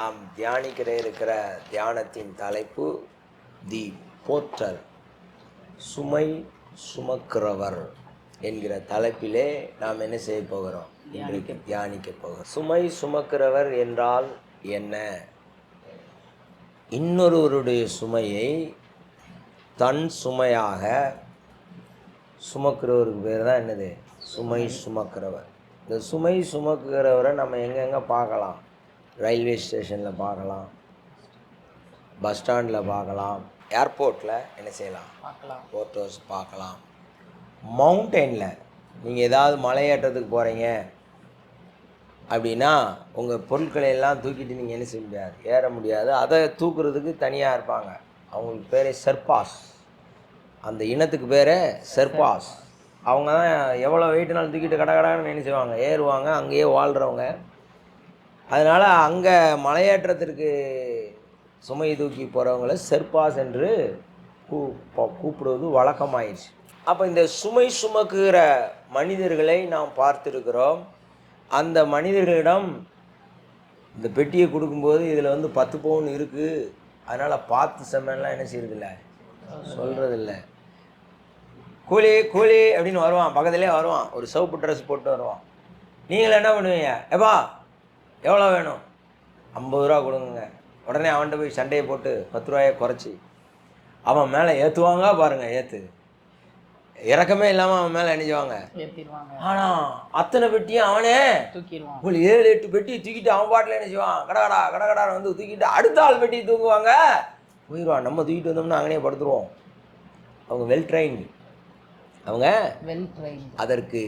நாம் இருக்கிற தியானத்தின் தலைப்பு தி போர்ட்டர், சுமை சுமக்கிறவர் என்கிற தலைப்பிலே நாம் என்ன செய்ய போகிறோம்? இன்றைக்கு தியானிக்க போகிறோம். சுமை சுமக்கிறவர் என்றால் என்ன? இன்னொருவருடைய சுமையை தன் சுமையாக சுமக்கிறவருக்கு பேர் தான் என்னது? சுமை சுமக்கிறவர். இந்த சுமை சுமக்கிறவரை நம்ம எங்கெங்கே பார்க்கலாம்? ரயில்வே ஸ்டேஷனில் பார்க்கலாம், பஸ் ஸ்டாண்டில் பார்க்கலாம், ஏர்போர்ட்டில் என்ன செய்யலாம்? பார்க்கலாம், ஃபோட்டோஸ் பார்க்கலாம். மவுண்டெயினில் நீங்கள் ஏதாவது மலையேற்றத்துக்கு போகிறீங்க அப்படின்னா உங்கள் பொருட்களை எல்லாம் தூக்கிட்டு நீங்கள் என்ன செய்ய முடியாது, ஏற முடியாது. அதை தூக்குறதுக்கு தனியாக இருப்பாங்க, அவங்களுக்கு பேர் செர்பாஸ். அந்த இனத்துக்கு பேர் செர்பாஸ். அவங்க தான் எவ்வளோ வெயிட்னாலும் தூக்கிட்டு கடகடன்னு என்ன செய்வாங்க, ஏறுவாங்க, அங்கேயே வாழ்கிறவங்க. அதனால் அங்கே மலையேற்றத்திற்கு சுமை தூக்கி போகிறவங்கள செர்பாஸ் என்று கூப்பிடுவது வழக்கமாயிடுச்சு. அப்போ இந்த சுமை சுமக்குகிற மனிதர்களை நாம் பார்த்துருக்கிறோம். அந்த மனிதர்களிடம் இந்த பெட்டியை கொடுக்கும்போது இதில் 10 பவுன் இருக்குது, அதனால் பார்த்து செம்மன்லாம் என்ன செய்யறதில்ல, சொல்கிறதில்ல. கூலி கூலி அப்படின்னு வருவான், பக்கத்துலேயே வருவான், ஒரு சிவப்பு ட்ரெஸ் போட்டு வருவான். நீங்கள் என்ன பண்ணுவீங்க? எப்பா எவ்வளோ வேணும்? 50 ரூபா கொடுங்க. உடனே அவன்கிட்ட போய் சண்டையை போட்டு 10 ரூபாயை குறைச்சி அவன் மேலே ஏற்றுவாங்க பாருங்கள். இறக்கமே இல்லாமல் அவன் மேலே நினைச்சுவாங்க, ஆனால் அத்தனை பெட்டியும் அவனே தூக்கிடுவான். 7-8 பெட்டியை தூக்கிட்டு அவன் பாட்டில் நினைச்சுவான், கடகடா கடகடா வந்து தூக்கிட்டு அடுத்த ஆள் பெட்டியை தூக்குவாங்க, போயிடுவான். நம்ம தூக்கிட்டு வந்தோம்னா அங்கனே படுத்துருவோம். அவங்க வெல் ட்ரைன்டு, அதற்கு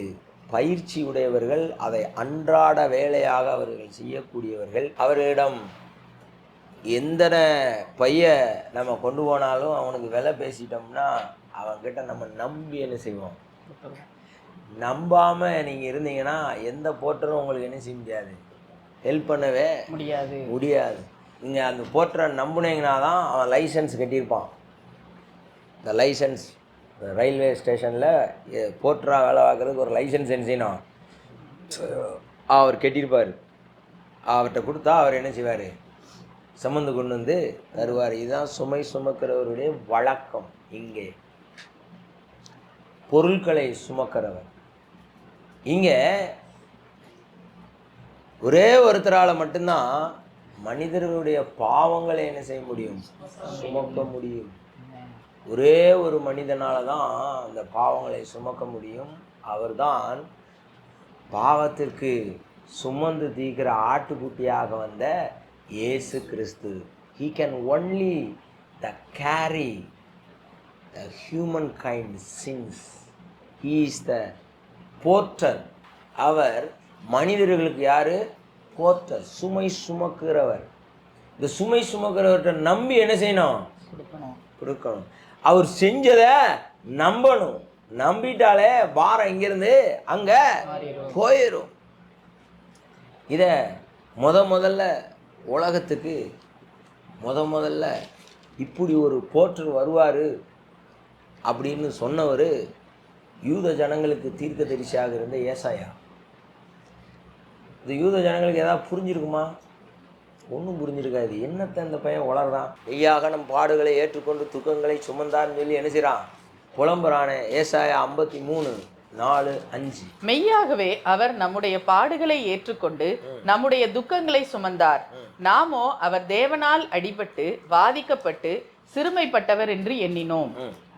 பயிற்சி உடையவர்கள், அதை அன்றாட வேலையாக அவர்கள் செய்யக்கூடியவர்கள். அவர்களிடம் எந்த பைய நம்ம கொண்டு போனாலும் அவனுக்கு விலை பேசிட்டோம்னா அவன்கிட்ட நம்ம நம்பி என்ன செய்வோம்? நம்பாமல் நீங்கள் இருந்தீங்கன்னா எந்த போர்ட்டரும் உங்களுக்கு என்ன செய்ய முடியாது, ஹெல்ப் பண்ணவே முடியாது. நீங்கள் அந்த போர்ட்டரை நம்புனீங்கன்னா தான் அவன் லைசன்ஸ் கட்டியிருப்பான். இந்த லைசன்ஸ் ரயில்வே ஸ்டேஷனில் போர்ட்டராக வேலை பார்க்குறதுக்கு ஒரு லைசன்ஸ் என்ன செய்யணும், அவர் கட்டியிருப்பார். அவர்கிட்ட கொடுத்தா அவர் என்ன செய்வார், சம்மந்து கொண்டு வந்து தருவார். இதுதான் சுமை சுமக்கிறவருடைய வழக்கம். இங்கே பொருட்களை சுமக்கிறவர். இங்கே ஒரே ஒருத்தரால் மட்டும்தான் மனிதர்களுடைய பாவங்களை என்ன செய்ய முடியும், சுமக்க முடியும். ஒரே ஒரு மனிதனால் தான் அந்த பாவங்களை சுமக்க முடியும். அவர்தான் பாவத்திற்கு சுமந்து தீர்க்கிற ஆட்டுக்குட்டியாக வந்த இயேசு கிறிஸ்து. He can only carry the humankind sins. He is the porter. அவர் மனிதர்களுக்கு யாரு? போர்ட்டர், சுமை சுமக்கிறவர். இந்த சுமை சுமக்கிறவர்கிட்ட நம்பி என்ன செய்யணும்? கொடுக்கணும். அவர் செஞ்சதை நம்பணும். நம்பிட்டாலே பாரம் இங்கிருந்து அங்க போயிடும். இத முதல்ல உலகத்துக்கு முதல்ல இப்படி ஒரு போர்ட்டர் வருவார் அப்படின்னு சொன்னவர் யூத ஜனங்களுக்கு தீர்க்கதரிசியாக இருந்த ஏசாயா. இந்த யூத ஜனங்களுக்கு ஏதாவது புரிஞ்சிருக்குமா? ஒன்றும் புரிஞ்சிருக்காது. என்னத்தை அந்த பையன் உளறான்? மெய்யாக நம் பாடுகளை ஏற்றுக்கொண்டு துக்கங்களை சுமந்தார்னு சொல்லி என்ன செய்கிறான்? புலம்புறானே. ஏசாயா 53:4-5. மெய்யாகவே அவர் நம்முடைய பாடுகளை ஏற்றுக்கொண்டு நம்முடைய துக்கங்களை சுமந்தார். நாமோ அவர் தேவனால் அடிபட்டு வாதிக்கப்பட்டு சிறுமைப்பட்டவர் என்று எண்ணினோம்.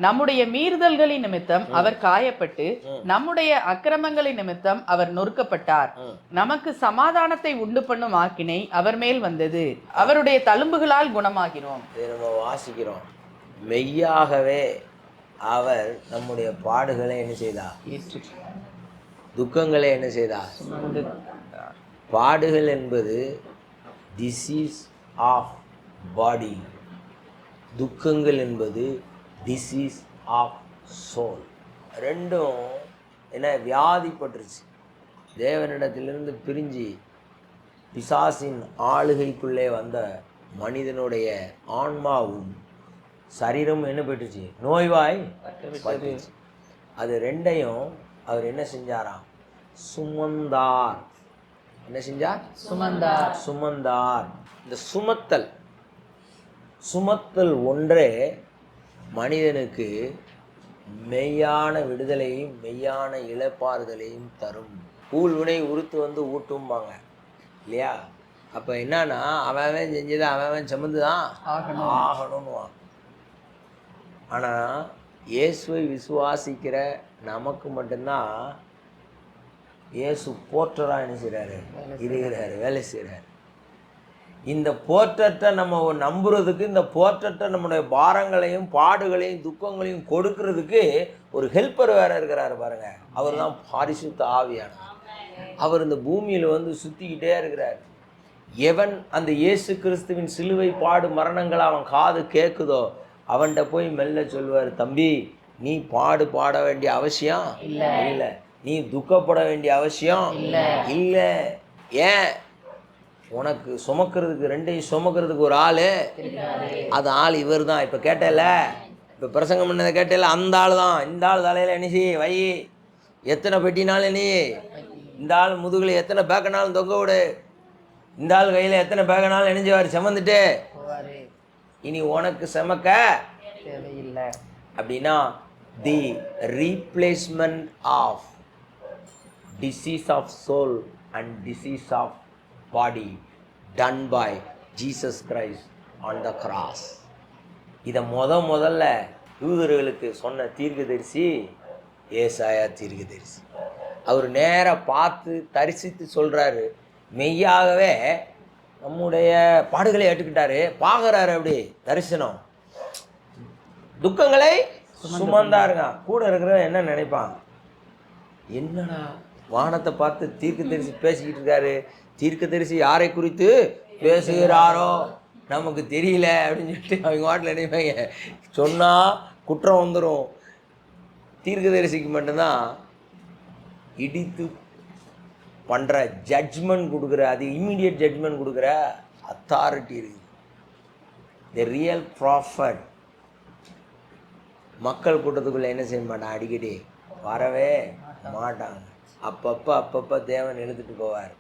நம்முடைய மீறுதல்களின் நிமித்தம் அவர் காயப்பட்டு நம்முடைய அக்கிரமங்களின் நிமித்தம் அவர் நொறுக்கப்பட்டார். நமக்கு சமாதானத்தை உண்டு பண்ணும் ஆக்கினை அவர் மேல் வந்தது. அவருடைய தழும்புகளால் குணமாகிறோம். நம்ம வாசிக்கிறோம், மெய்யாகவே அவர் நம்முடைய பாடுகளை என்ன செய்தார்? துக்கங்களை என்ன செய்தார்? பாடுகள் என்பது டிசீஸ் ஆஃப் பாடி, துக்கங்கள் என்பது டிசீஸ் ஆஃப் சோல். ரெண்டும் என்ன, வியாதிப்பட்டுருச்சு. தேவனிடத்திலிருந்து பிரிஞ்சு பிசாசின் ஆளுகைக்குள்ளே வந்த மனிதனுடைய ஆன்மாவும் சரீரமும் என்ன போயிட்டுச்சு? நோய்வாய் பட்டுச்சு. அது ரெண்டையும் அவர் என்ன செஞ்சாராம்? சுமந்தார். என்ன செஞ்சார்? சுமந்தார். சுமந்தார். இந்த சுமத்தல் ஒன்றே மனிதனுக்கு மெய்யான விடுதலையும் மெய்யான இளைப்பாறுதலையும் தரும். ஊழ்வினை உறுத்து வந்து ஊட்டும்பாங்க இல்லையா? அப்போ என்னன்னா அவன் செஞ்சது அவன் சுமந்து தான் ஆகணும்னுவான். ஆனால் இயேசுவை விசுவாசிக்கிற நமக்கு மட்டும்தான் இயேசு போர்ட்டராக என்ன செய்கிறாரு? இருக்கிறாரு, வேலை செய்கிறாரு. இந்த போர்ட்டத்தை நம்ம நம்புறதுக்கு, இந்த போர்ட்டத்தை நம்முடைய பாரங்களையும் பாடுகளையும் துக்கங்களையும் கொடுக்கறதுக்கு ஒரு ஹெல்ப்பர் வேற இருக்கிறாரு பாருங்க. அவர் தான் பரிசுத்த ஆவியானவர். அவர் இந்த பூமியில் வந்து சுற்றிக்கிட்டே இருக்கிறார். எவன் அந்த இயேசு கிறிஸ்துவின் சிலுவை பாடு மரணங்களை அவன் காது கேட்குதோ அவன்கிட்ட போய் மெல்ல சொல்லுவார், தம்பி நீ பாட வேண்டிய அவசியம் இல்லை, நீ துக்கப்பட வேண்டிய அவசியம் இல்லை. ஏன்? உனக்கு சுமக்கிறதுக்கு, ரெண்டையும் சுமக்கிறதுக்கு ஒரு ஆள், அது ஆள் இவர் தான். இப்போ கேட்டல, இப்போ பிரசங்கம் பண்ணதை கேட்டல, அந்த ஆள் தான். இந்த ஆள் தலையில் என்ன வை, எத்தனை பெட்டினாலும் நீ, இந்த ஆள் முதுகில் எத்தனை பேக்கனாலும் தொங்க விடு, இந்த ஆள் கையில் எத்தனை பேக்கனாலும் இணைஞ்சுவார் செமந்துட்டு, இனி உனக்கு செமக்க தேவையில்லை அப்படின்னா the replacement of disease of soul and disease of body done by Jesus Christ on the cross. இதை முதல்ல யூதர்களுக்கு சொன்ன தீர்க்கதரிசி ஏசாயா தீர்க்கதரிசி. அவர் நேராக பார்த்து தரிசித்து சொல்கிறாரு, மெய்யாகவே நம்முடைய பாடுகளை ஏற்றுக்கிட்டாரு, பார்க்குறாரு. அப்படி தரிசனம், துக்கங்களை சுமந்தாருங்க. கூட இருக்கிறவன் என்ன நினைப்பான்? என்னடா வானத்தை பார்த்து தீர்க்கதரிசி பேசிக்கிட்டு இருக்காரு, தீர்க்கதரிசி யாரை குறித்து பேசுகிறாரோ நமக்கு தெரியல அப்படின்னு சொல்லிட்டு அவங்க வாட்டில் நினைப்பாங்க. சொன்னால் குற்றம் வந்துடும். தீர்க்கதரிசிக்கு மட்டும்தான் இடித்து பண்ணுற ஜட்ஜ்மெண்ட் கொடுக்குற, அது இம்மீடியட் ஜட்ஜ்மெண்ட் கொடுக்குற அத்தாரிட்டி இருக்குது. தி ரியல் ப்ராஃபட் மக்கள் கூட்டத்துக்குள்ளே என்ன செய்ய மாட்டான், அடிக்கடி வரவே மாட்டாங்க. அப்பப்போ தேவன் எழுதிட்டு போவார்.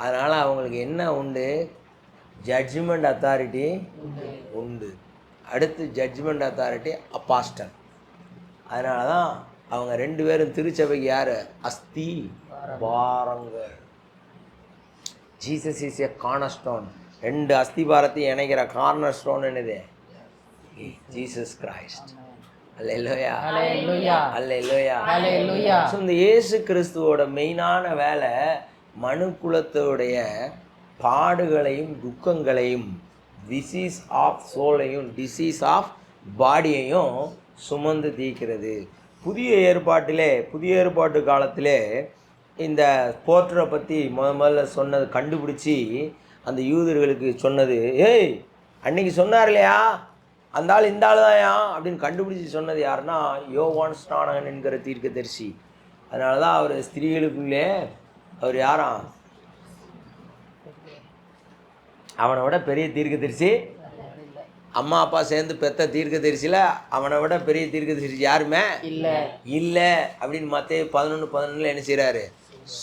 அதனால் அவங்களுக்கு என்ன உண்டு? ஜட்ஜ்மெண்ட் அத்தாரிட்டி உண்டு. அடுத்து ஜட்ஜ்மெண்ட் அத்தாரிட்டி அப்பாஸ்டல். அதனால தான் அவங்க 2 பேரும் திருச்சபைக்கு யார்? அஸ்தி பாரங்கள். Jesus is a corner stone. 2 அஸ்திபாரத்தையும் இணைக்கிற கார்னர் ஸ்டோன் என்னது? Jesus Christ. Hallelujah, hallelujah, hallelujah, hallelujah. So இந்த இயேசு கிறிஸ்துவோட மெயினான வேலை மனு குலத்தோடைய பாடுகளையும் துக்கங்களையும், டிசீஸ் ஆஃப் சோலையும் டிசீஸ் ஆஃப் பாடியையும் சுமந்து தீர்க்கிறது. புதிய ஏற்பாட்டு காலத்திலே இந்த போர்ட்டரை பற்றி முதல்ல சொன்னது கண்டுபிடிச்சி அந்த யூதர்களுக்கு சொன்னது, ஏய் அன்னைக்கு சொன்னார் இல்லையா, அந்த ஆள் இந்த ஆள் தான்யா அப்படின்னு கண்டுபிடிச்சி சொன்னது யாருன்னா யோவான் ஸ்நானகன் என்கிற தீர்க்கதரிசி. அதனால தான் அவர் ஸ்திரீகளுக்குள்ளே அவர் யாராம்? அவனை விட பெரிய தீர்க்கதரிசி, அம்மா அப்பா சேர்ந்து பெத்த தீர்க்கதரிசியில் அவனை விட பெரிய தீர்க்கதரிசி யாருமே இல்லை அப்படின்னு மத்தேயு 11:11 என்ன செய்கிறாரு?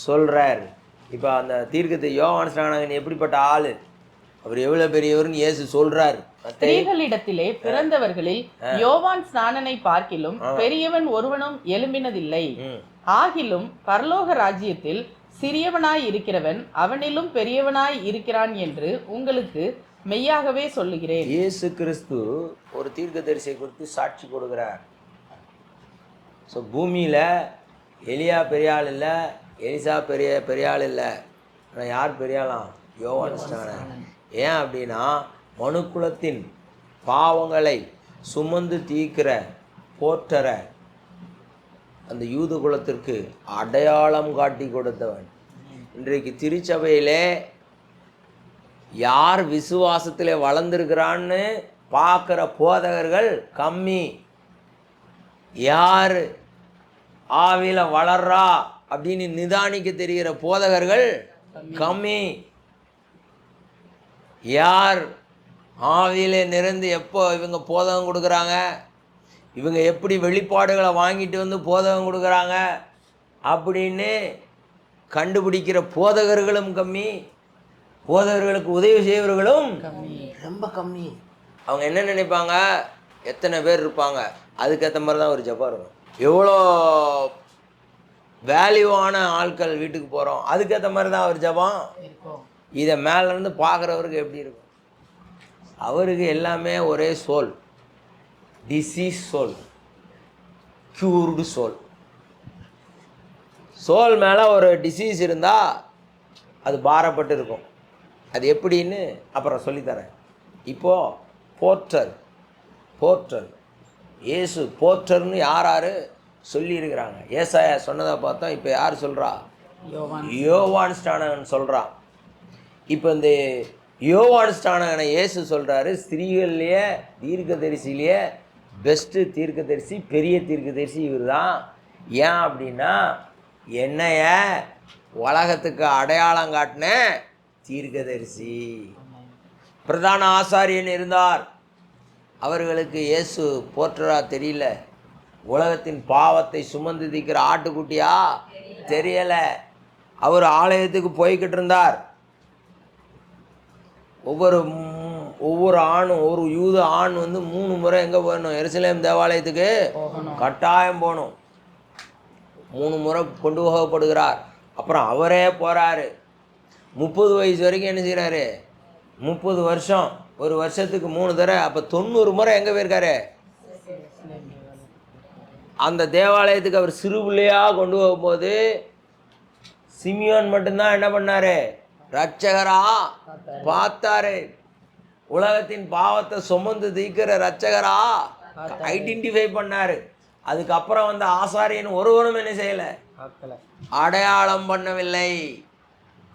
சொல்கிறார். இப்போ அந்த யோவான் ஸ்நானகன் எப்படிப்பட்ட ஆள், அவர் எவ்வளவு பெரியவர்னு இயேசு சொல்றார். ஸ்திரீகளிடத்திலே பிறந்தவர்களில் யோவான் ஸ்நானனை பார்க்கிலும் பெரியவன் ஒருவனும் எழும்பினதில்லை. ஆகிலும் பரலோக ராஜ்யத்தில் சிறியவனாய் இருக்கிறவன் அவனிலும் பெரியவனாய் இருக்கிறான் என்று உங்களுக்கு மெய்யாகவே சொல்லுகிறேன். இயேசு கிறிஸ்து ஒரு தீர்க்கதரிசியை குறித்து சாட்சி கொடுக்கிறார். ஸோ பூமியில் எலியா பெரியாள் இல்லை, எலிசா பெரியாள் இல்லை. ஆனால் யார் பெரியாளாம்? யோவான் ஸ்நானன். ஏன் அப்படின்னா மனுக்குலத்தின் பாவங்களை சுமந்து தீர்க்கிற போர்ட்டரை அந்த யூத குலத்திற்கு அடையாளம் காட்டி கொடுத்தவன். இன்றைக்கு திருச்சபையிலே யார் விசுவாசத்தில் வளர்ந்துருக்கிறான்னு பார்க்குற போதகர்கள் கம்மி. யார் ஆவியில் வளர்றா அப்படின்னு நிதானிக்க தெரிகிற போதகர்கள் கம்மி. யார் ஆவியில் நிறைந்து எப்போ இவங்க போதகம் கொடுக்குறாங்க, இவங்க எப்படி வெளிப்பாடுகளை வாங்கிட்டு வந்து போதகம் கொடுக்குறாங்க அப்படின்னு கண்டுபிடிக்கிற போதகர்களும் கம்மி, போதகர்களுக்கு உதவி செய்வர்களும் ரொம்ப கம்மி. அவங்க என்ன நினைப்பாங்க, எத்தனை பேர் இருப்பாங்க அதுக்கேற்ற மாதிரி தான் ஒரு ஜெபம் இருக்கும். எவ்வளோ வேல்யூவான ஆட்கள் வீட்டுக்கு போகிறோம் அதுக்கேற்ற மாதிரி தான் ஒரு ஜெபம். இதை மேலேருந்து பார்க்குறவருக்கு எப்படி இருக்கும்? அவருக்கு எல்லாமே ஒரே soul, disease soul, cured soul. Soul மேலே ஒரு டிசீஸ் இருந்தால் அது பாரப்பட்டு இருக்கும். அது எப்படின்னு அப்புறம் சொல்லித்தரேன். இப்போது போர்ட்டர் இயேசு போர்ட்டர்னு யார் சொல்லியிருக்கிறாங்க. ஏசாயா சொன்னதை பார்த்தோம். இப்போ யார் சொல்கிறா? யோவான் ஸ்நானகன் சொல்கிறான். இப்போ இந்த யோவான் ஸ்நானகனை இயேசு சொல்கிறாரு, ஸ்திரீகள்லேயே தீர்க்கதரிசிலேயே பெஸ்ட்டு தீர்க்கதரிசி, பெரிய தீர்க்கதரிசி இவர் தான். ஏன் அப்படின்னா என்னைய உலகத்துக்கு அடையாளம் காட்டின தீர்க்கதரிசி. பிரதான ஆசாரியன் இருந்தார், அவர்களுக்கு இயேசு போற்றரா தெரியல. உலகத்தின் பாவத்தை சுமந்து தீர்க்கிற ஆட்டுக்குட்டியா தெரியலை. அவர் ஆலயத்துக்கு போய்கிட்டு இருந்தார். ஒவ்வொரு ஆணும், ஒரு யூத ஆண் 3 முறை எங்கே போகணும்? எருசலேம் தேவாலயத்துக்கு கட்டாயம் போகணும். 3 முறை கொண்டு போகப்படுகிறார். அப்புறம் அவரே போகிறாரு. 30 வயசு வரைக்கும் என்ன செய்கிறாரு? 30 வருஷம், ஒரு வருஷத்துக்கு 3 தடவை. அப்போ 90 முறை எங்கே போயிருக்காரு? அந்த தேவாலயத்துக்கு அவர் சிறு பிள்ளையாக கொண்டு போகும்போது சிமியோன் மட்டும்தான் என்ன பண்ணாரு? ரட்சகரா பார்த்தாரு. உலகத்தின் பாவத்தை சுமந்து தீர்க்கிற ரட்சகரா ஐடென்டிஃபை பண்ணாரு. அதுக்கப்புறம் வந்த ஆசாரியன் ஒருவனும் என்ன செய்யலை, அடையாளம் பண்ணவில்லை.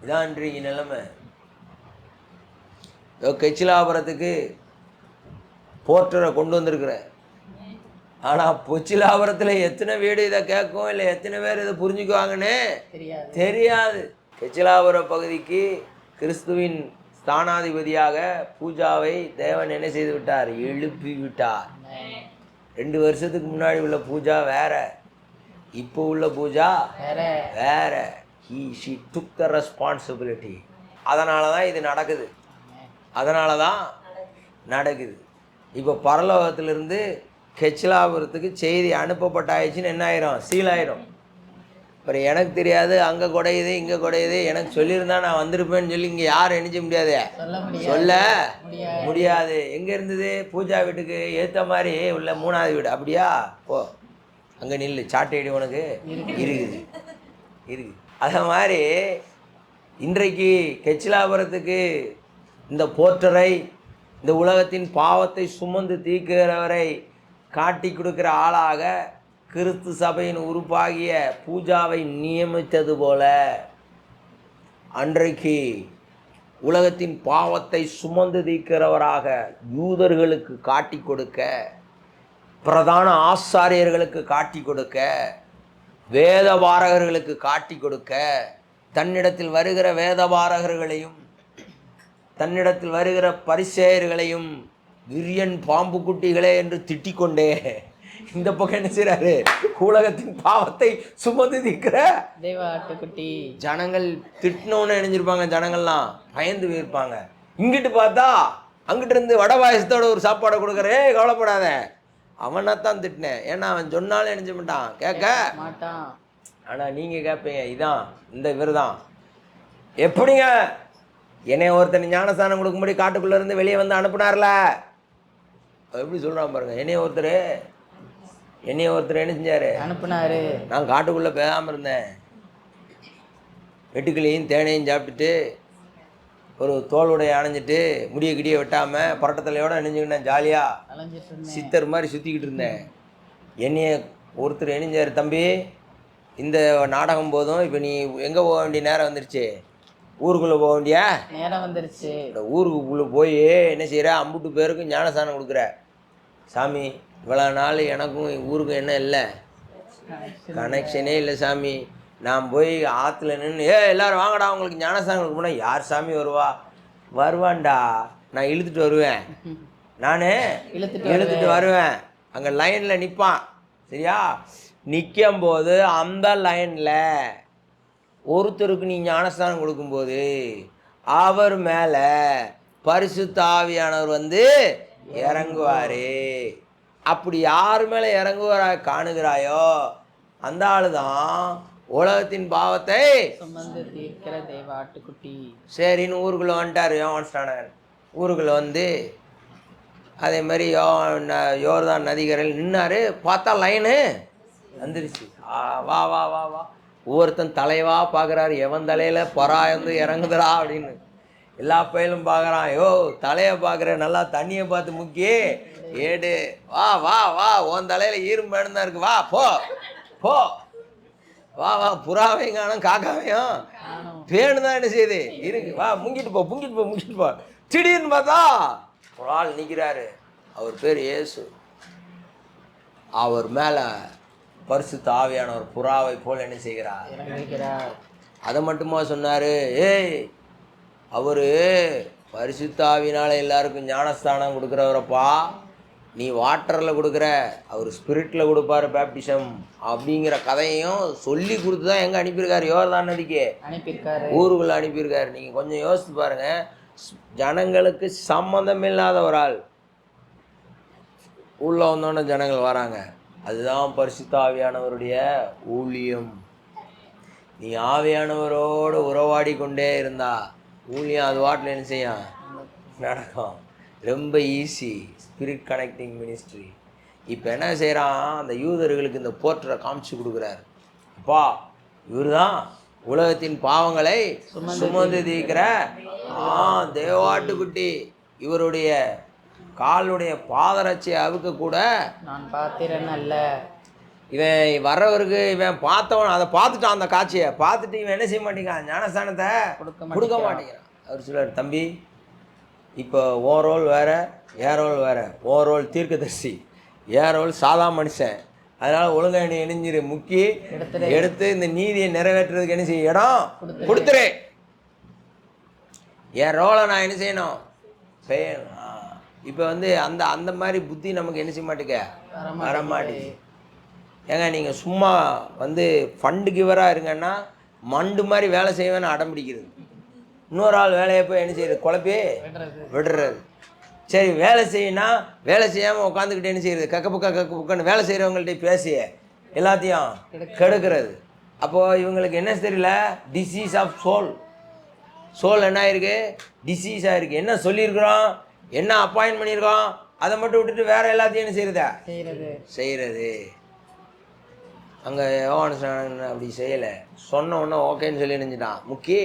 இதான் இன்றைக்கு நிலைமை. கெச்சிலாபுரத்துக்கு போர்ட்டரை கொண்டு வந்திருக்கிற, ஆனால் பொச்சிலாபுரத்தில் எத்தனை வீடு இதை கேட்கும், இல்லை எத்தனை பேர் இதை புரிஞ்சுக்குவாங்கன்னு தெரியாது. கெச்சிலாபுர பகுதிக்கு கிறிஸ்துவின் ஸ்தானாதிபதியாக பூஜாவை தேவன் என்ன செய்து விட்டார்? எழுப்பி விட்டார். 2 வருஷத்துக்கு முன்னாடி உள்ள பூஜா வேற, இப்போ உள்ள பூஜா வேற. she took the responsibility. அதனால தான் இது நடக்குது. இப்போ பரலோகத்திலிருந்து கெச்சிலாபுரத்துக்கு செய்தி அனுப்பப்பட்டாயிடுச்சுன்னு என்ன ஆயிரும்? சீலாயிரும். அப்புறம் எனக்கு தெரியாது, அங்கே குடையுது இங்கே குடையுது, எனக்கு சொல்லியிருந்தா நான் வந்திருப்பேன்னு சொல்லி இங்கே யாரும் நினைச்ச முடியாது, சொல்ல முடியாது. எங்கே இருந்தது? பூஜா வீட்டுக்கு ஏற்ற மாதிரி உள்ள 3ஆவது வீடு. அப்படியா? ஓ, அங்கே நில்லு, சாட்டை அடி உனக்கு இருக்குது. அது மாதிரி இன்றைக்கு கெச்சிலாபுரத்துக்கு இந்த போர்ட்டரை, இந்த உலகத்தின் பாவத்தை சுமந்து தீர்க்கிறவரை காட்டி கொடுக்குற ஆளாக கிறிஸ்து சபையின் உறுப்பாகிய பூஜாவை நியமித்தது போல அன்றைக்கு உலகத்தின் பாவத்தை சுமந்து தீர்க்கிறவராக யூதர்களுக்கு காட்டி கொடுக்க, பிரதான ஆசாரியர்களுக்கு காட்டி கொடுக்க, வேதபாரகர்களுக்கு காட்டி கொடுக்க, தன்னிடத்தில் வருகிற வேதபாரகர்களையும் தன்னிடத்தில் வருகிற பரிசேயர்களையும் விரியன் பாம்பு குட்டிகளே என்று திட்டிக்கொண்டே இந்த பக்கம் என்ன செய்றாரு? உலகத்தின் பாவத்தை சுமந்து தீர்க்கிற தேவாட்டுக்குட்டி. ஜனங்கள் திட்டினோன்னு நினைஞ்சிருப்பாங்க. ஜனங்கள்லாம் பயந்து போயிருப்பாங்க. இங்கிட்டு பார்த்தா அங்கிட்டு இருந்து வட பாயசத்தோட ஒரு சாப்பாடை கொடுக்குறே, கவலைப்படாத, அவனைத்தான் திட்டினேன். ஏன்னா அவன் சொன்னாலும் நினைச்ச மாட்டான், கேட்க மாட்டான். ஆனால் நீங்கள் கேட்பீங்க, இதான் இந்த இவர் தான். எப்படிங்க என்னை ஒருத்தன் ஞானஸ்தானம் கொடுக்கும்படி காட்டுக்குள்ளே இருந்து வெளியே வந்து அனுப்புனார்ல, எப்படி சொல்கிறான் பாருங்க. என்னைய ஒருத்தர் என்ன செஞ்சார்? அனுப்புனாரு. நான் காட்டுக்குள்ளே பேசாமல் இருந்தேன், வெட்டுக்கிளியும் தேனையும் சாப்பிட்டுட்டு ஒரு தோளுடைய அணைஞ்சிட்டு முடிய கிடிய வெட்டாமல் பரட்டத்தலையோடு அணிஞ்சுக்கிட்டேன். ஜாலியாக சித்தர் மாதிரி சுற்றிக்கிட்டு இருந்தேன். என்னைய ஒருத்தர் இணைஞ்சார், தம்பி இந்த நாடகம் போதும், இப்போ நீ எங்கே போக வேண்டிய நேரம் வந்துருச்சு, ஊருக்குள்ளே போக வேண்டிய நேரம் வந்துருச்சு. இந்த ஊருக்குள்ளே போய் என்ன செய்கிற? அம்புட்டு பேருக்கும் ஞானஸ்தானம் கொடுக்குற. சாமி இவ்வளோ நாள் எனக்கும் ஊருக்கும் என்ன இல்லை, கனெக்ஷனே இல்லை சாமி. நான் போய் ஆற்றுல நின்று எல்லோரும் வாங்கடா உங்களுக்கு ஞானஸ்தானம் கொடுக்க போனால், யார் சாமி வருவான்டா, நான் இழுத்துட்டு வருவேன், நான் இழுத்துட்டு வருவேன். அங்கே லைனில் நிற்பான், சரியா? நிற்கும் போது அந்த லைனில் ஒருத்தருக்கு நீ ஞானஸ்தானம் கொடுக்கும்போது அவர் மேலே பரிசுத்த ஆவியானவர் வந்து இறங்குவார். அப்படி யார் மேலே இறங்குவாரா காணுகிறாயோ அந்த ஆள் தான் உலகத்தின் பாவத்தை சுமந்து தீர்க்கிற தேவ ஆட்டுக்குட்டி. சரின்னு ஊருக்குள்ளே வந்துட்டார் யோவான் ஸ்நானகன். ஊருக்குள்ளே வந்து அதே மாதிரி யோர்தான் நதிகரையில் நின்னார். பார்த்தா லைனு வந்துருச்சு. வா வா வா வா ஒவ்வொருத்தன் தலைவா பார்க்குறாரு, எவன் தலையில் பராயந்து இறங்குதுடா அப்படின்னு. எல்லா பயிலும் பார்க்குறான். யோ தலையை பார்க்குற, நல்லா தண்ணியை பார்த்து முக்கி ஏடு, வா வா வா உன் தலையில் ஈரும்பேன்னு தான் இருக்கு, வா போ போ, வா வா புறாவையும் காணும் காக்காவையும் பேணு தான் என்ன செய்யுது இருக்கு, வா முங்கிட்டு போ முங்கிட்டு போ முங்கிட்டு போ. திடீர்னு பார்த்தா ஒரு ஆள் நிற்கிறாரு. அவர் பேர் இயேசு. அவர் மேலே பரிசுத்த ஆவியானவர் புறாவை போல் என்ன செய்கிறார். அதை மட்டுமா சொன்னார்? ஏய் அவர் பரிசுத்த ஆவியினால் எல்லாருக்கும் ஞானஸ்தானம் கொடுக்குறவரப்பா, நீ வாட்டரில் கொடுக்குற, அவர் ஸ்பிரிட்டில் கொடுப்பாரு பேப்டிசம் அப்படிங்கிற கதையும் சொல்லி கொடுத்து தான் எங்கே அனுப்பியிருக்காரு? யோர்தான் நதிக்கு அனுப்பியிருக்காரு, ஊருக்குள்ளே அனுப்பியிருக்காரு. நீங்கள் கொஞ்சம் யோசித்து பாருங்கள். ஜனங்களுக்கு சம்மந்தம் இல்லாத ஒரு ஆள் உள்ளே வந்தோன்னே ஜனங்கள் வராங்க. அதுதான் பரிசுத்த ஆவியானவருடைய ஊழியம். நீ ஆவியானவரோடு உறவாடி கொண்டே இருந்தா ஊழியம் அது வாட்டில் என்ன செய்யும் நடக்கும். ரொம்ப ஈஸி. Spirit connecting ministry. இப்போ என்ன செய்கிறான்? அந்த யூதர்களுக்கு இந்த போர்ட்டரை காமிச்சு கொடுக்குறாரு. அப்பா இவர் தான் உலகத்தின் பாவங்களை சுமந்து தீர்க்கிற தேவாட்டுக்குட்டி. இவருடைய காலுடைய பாதரட்சியை அவுக்க கூட நான் பாத்திரன் அல்ல. இவன் வர்றவருக்கு இவன் பார்த்தவன் அதை பார்த்துட்டான். அந்த காட்சியை பார்த்துட்டு இவன் என்ன செய்ய மாட்டேங்கிறான்? ஞானஸ்தானத்தை கொடுக்க மாட்டேங்கிறான். அவர் சொல்றார், தம்பி இப்போ ஓ ரோல் வேறு ஏன் ரோல் வேறு. ஓ ரோல் தீர்க்கதரிசி, ஏன் ரோல் சாதா மனுஷன். அதனால் ஒழுங்கா என்னை இணைஞ்சிரு முக்கி எடுத்து இந்த நீதியை நிறைவேற்றுறதுக்கு என்ன செய்ய இடம் கொடுத்துரு. என் ரோலை நான் என்ன செய்யணும் செய்யணும். இப்போ வந்து அந்த அந்த மாதிரி புத்தி நமக்கு என்ன செய்ய மாட்டேங்க வரமாட்டேங்குது. ஏங்க நீங்கள் சும்மா வந்து ஃபண்டு கிவராக இருங்கன்னா மண்டு மாதிரி வேலை செய்வேன்னு அடம் பிடிக்கிறது. இன்னொரு ஆள் வேலையை போய் என்ன செய்யுது குழப்பி விடுறது. சரி வேலை செய்யினா வேலை செய்யாமல் உட்காந்துக்கிட்டு என்ன செய்யுது கக்க புக்கன்னு வேலை செய்கிறவங்கள்ட்ட பேசி எல்லாத்தையும் கெடுக்கிறது. அப்போது இவங்களுக்கு என்ன தெரியல? Disease of soul. சோல் என்ன ஆயிருக்கு? டிசீஸ் ஆகிருக்கு. என்ன சொல்லியிருக்கிறோம், என்ன அப்பாயின்ட் பண்ணியிருக்கோம், அதை மட்டும் விட்டுட்டு வேறு எல்லாத்தையும் என்ன செய்கிறது. அங்கே யோவான் ஸ்நானகன் அப்படி செய்யலை. சொன்ன உடனே ஓகேன்னு சொல்லி நினைஞ்சிட்டான், முக்கி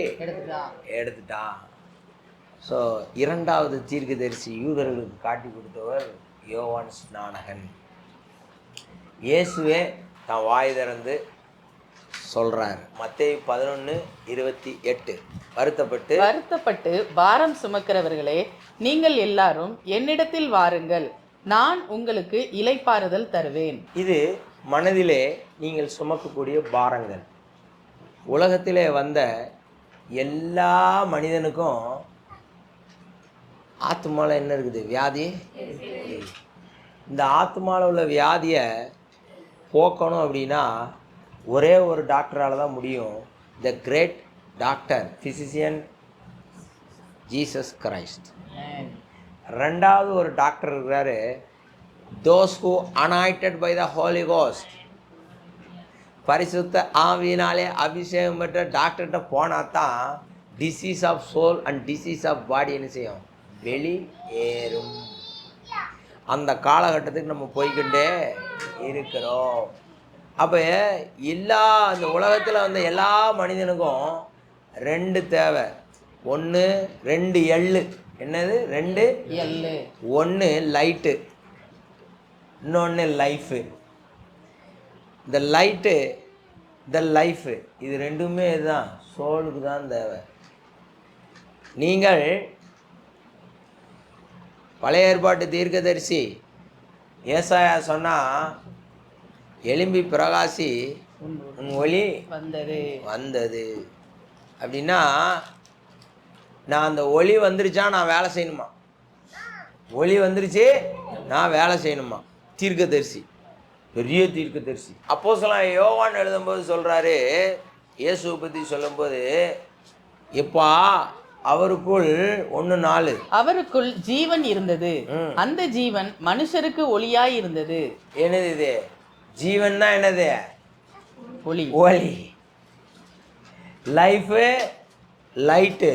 எடுத்துட்டான். ஸோ இரண்டாவது தீர்க்கதரிசி யூதர்களுக்கு காட்டி கொடுத்தவர் யோவான் ஸ்நானகன். இயேசுவே தான் வாய் திறந்து சொல்கிறார். மத்தேயு 11:28 வருத்தப்பட்டு பாரம் சுமக்கிறவர்களே, நீங்கள் எல்லாரும் என்னிடத்தில் வாருங்கள், நான் உங்களுக்கு இளைப்பாறுதல் தருவேன். இது மனதிலே நீங்கள் சுமக்கக்கூடிய பாரங்கள். உலகத்திலே வந்த எல்லா மனிதனுக்கும் ஆத்மாவில் என்ன இருக்குது? வியாதி. இந்த ஆத்மாவில் உள்ள வியாதியை போக்கணும் அப்படின்னா ஒரே ஒரு டாக்டரால் தான் முடியும். The great doctor physician Jesus Christ. ரெண்டாவது ஒரு டாக்டர் இருக்கிறாரு, those who anointed by the Holy Ghost. பரிசுத்த ஆவியினாலே அபிஷேகம் பெற்ற டாக்டர்கிட்ட போனால் தான் disease of soul and disease of body என்ன செய்யும்? வெளி ஏறும். அந்த காலகட்டத்துக்கு நம்ம போய்கிட்டே இருக்கிறோம். அப்போ எல்லா இந்த உலகத்தில் வந்த எல்லா மனிதனுக்கும் ரெண்டு தேவை. ஒன்று 2 எள்ளு. என்னது? 2 எள்ளு. ஒன்று லைட்டு, இன்னொன்று லைஃபு. இந்த லைட்டு இந்த லைஃபு இது ரெண்டுமே இதுதான் சோலுக்கு தான் தேவை. நீங்கள் பழைய ஏற்பாட்டு தீர்க்கதரிசி ஏசாயா சொன்னால், எலும்பி பிரகாசி உன் ஒளி வந்தது அப்படின்னா, நான் அந்த ஒளி வந்துருச்சா நான் வேலை செய்யணுமா? ஒளி வந்துருச்சு நான் வேலை செய்யணுமா? தீர்க்கதரிசி, பெரிய தீர்க்கதரிசி. அப்போஸ்தலன் யோவான் எழுதும்போது சொல்கிறாரு, இயேசுவை பற்றி சொல்லும்போது எப்பா அவருக்குள் 1:4 அவருக்குள் ஜீவன் இருந்தது, அந்த ஜீவன் மனுஷருக்கு ஒளியாய் இருந்தது. என்னது இது? ஜீவன்னா என்னது? ஒளி. ஒளி. Life, light.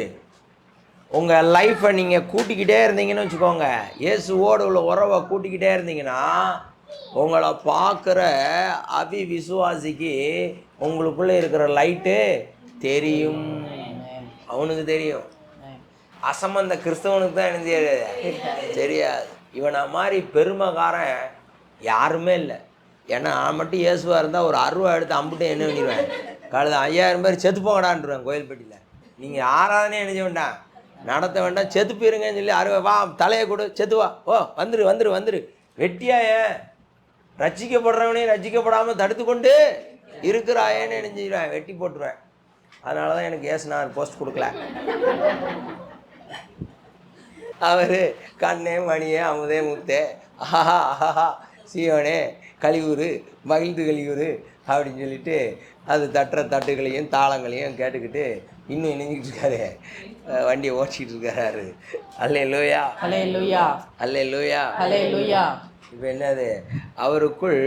உங்கள் லைஃப்பை நீங்கள் கூட்டிக்கிட்டே இருந்தீங்கன்னு வச்சுக்கோங்க, இயேசுவோடு உள்ள உறவை கூட்டிக்கிட்டே இருந்தீங்கன்னா உங்களை பார்க்குற விசுவாசிக்கு உங்களுக்குள்ளே இருக்கிற லைட்டு தெரியும். அவனுக்கு தெரியும். அசம்பந்த கிறிஸ்தவனுக்கு தான் என்ன தெரியாது. இவனை மாதிரி பெருமைக்காரன் யாருமே இல்லை. ஏன்னா நான் மட்டும் இயேசுவாக இருந்தால் ஒரு 60 எடுத்து அம்பிட்டு என்ன பண்ணிடுவேன், கழுத 5000 பேர் செத்து போங்கடான்ருவேன் கோயில்பட்டியில். நீங்கள் ஆராதனையே என்ன செய்ய வேண்டாம், நடத்த வேண்டாம், செத்து போயிருங்கன்னு சொல்லி 60 வா தலையை கொடு செத்து வா, ஓ வந்துரு வந்துரு வந்துரு. வெட்டியாயே ரட்சிக்கப்படுறவனையும் ரட்சிக்கப்படாமல் தடுத்து கொண்டு இருக்கிறாயேன்னு நினைஞ்சிடுவேன், வெட்டி போட்டுருவேன். அதனால தான் எனக்கு ஏசுனார் போஸ்ட் கொடுக்கல. அவர் கண்ணே மணியே அமுதே முத்தே ஆஹா ஆஹா சீவனே கழிவுறு மகிழ்ந்து கழிவுறு அப்படின்னு சொல்லிட்டு அது தட்டுற தட்டுகளையும் தாளங்களையும் கேட்டுக்கிட்டு இன்னும் இணைஞ்சிக்கிட்டு இருக்காரு, வண்டியை ஓட்டிகிட்டு இருக்காரு. அல்லேலூயா அல்லேலூயா அல்லேலூயா அல்லேலூயா. இப்போ என்னது? அவருக்குள்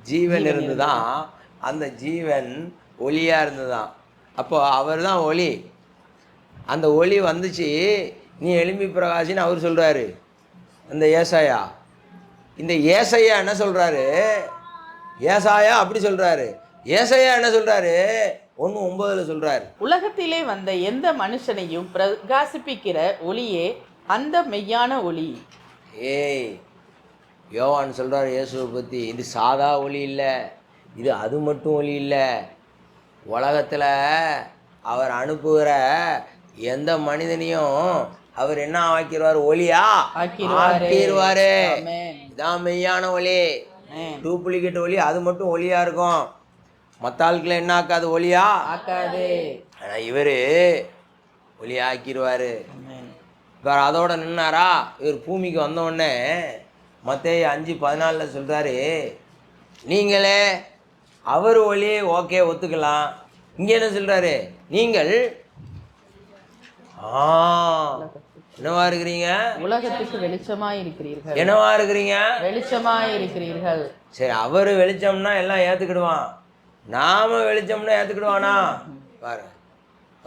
ஜீவன் இருந்துதான், அந்த ஜீவன் ஒளியாக இருந்துதான். அப்போ அவர் தான் ஒளி. அந்த ஒளி வந்துச்சு, நீ எழும்பி பிரகாசின்னு அவர் சொல்கிறாரு. இந்த ஏசாயா, இந்த ஏசாயா என்ன சொல்கிறாரு? ஏசாயா அப்படி சொல்கிறாரு. ஏசாயா என்ன சொல்கிறாரு? 1:9 சொல்கிறாரு, உலகத்திலே வந்த எந்த மனுஷனையும் பிரகாசிப்பிக்கிற ஒளியே அந்த மெய்யான ஒளி. ஏய், யோவான் சொல்கிறார் இயேசுவை பற்றி, இது சாதா ஒளி இல்லை, இது அது மட்டும் ஒளி இல்லை. உலகத்தில் அவர் அனுப்புகிற எந்த மனிதனையும் அவர் என்ன ஆக்கிடுவார்? ஒளியா ஆக்கிடுவாரு. இதான் மெய்யான ஒளி. டூப்ளிகேட் ஒளி அது மட்டும் ஒளியா இருக்கும், மற்ற ஆட்களை என்ன ஆக்காது? ஒளியா ஆக்காது. ஆனால் இவர் ஒளியா ஆக்கிடுவார். இப்போ அதோட நின்னாரா? இவர் பூமிக்கு வந்தோடனே மத்தேயு 5:14 சொல்கிறாரு, நீங்களே அவர் ஒளி ஓகே ஒத்துக்கலாம். இங்கே என்ன சொல்கிறாரு? நீங்கள் என்னவா இருக்கிறீங்க? உலகத்துக்கு வெளிச்சமாய் இருக்கிறீர்கள். என்னவா இருக்கிறீங்க? வெளிச்சமாய் இருக்கிறீர்கள். சரி, அவர் வெளிச்சம்னா எல்லாம் ஏற்றுக்கிடுவான், நாம வெளிச்சம்னா ஏற்றுக்கிடுவானா? பாருங்க,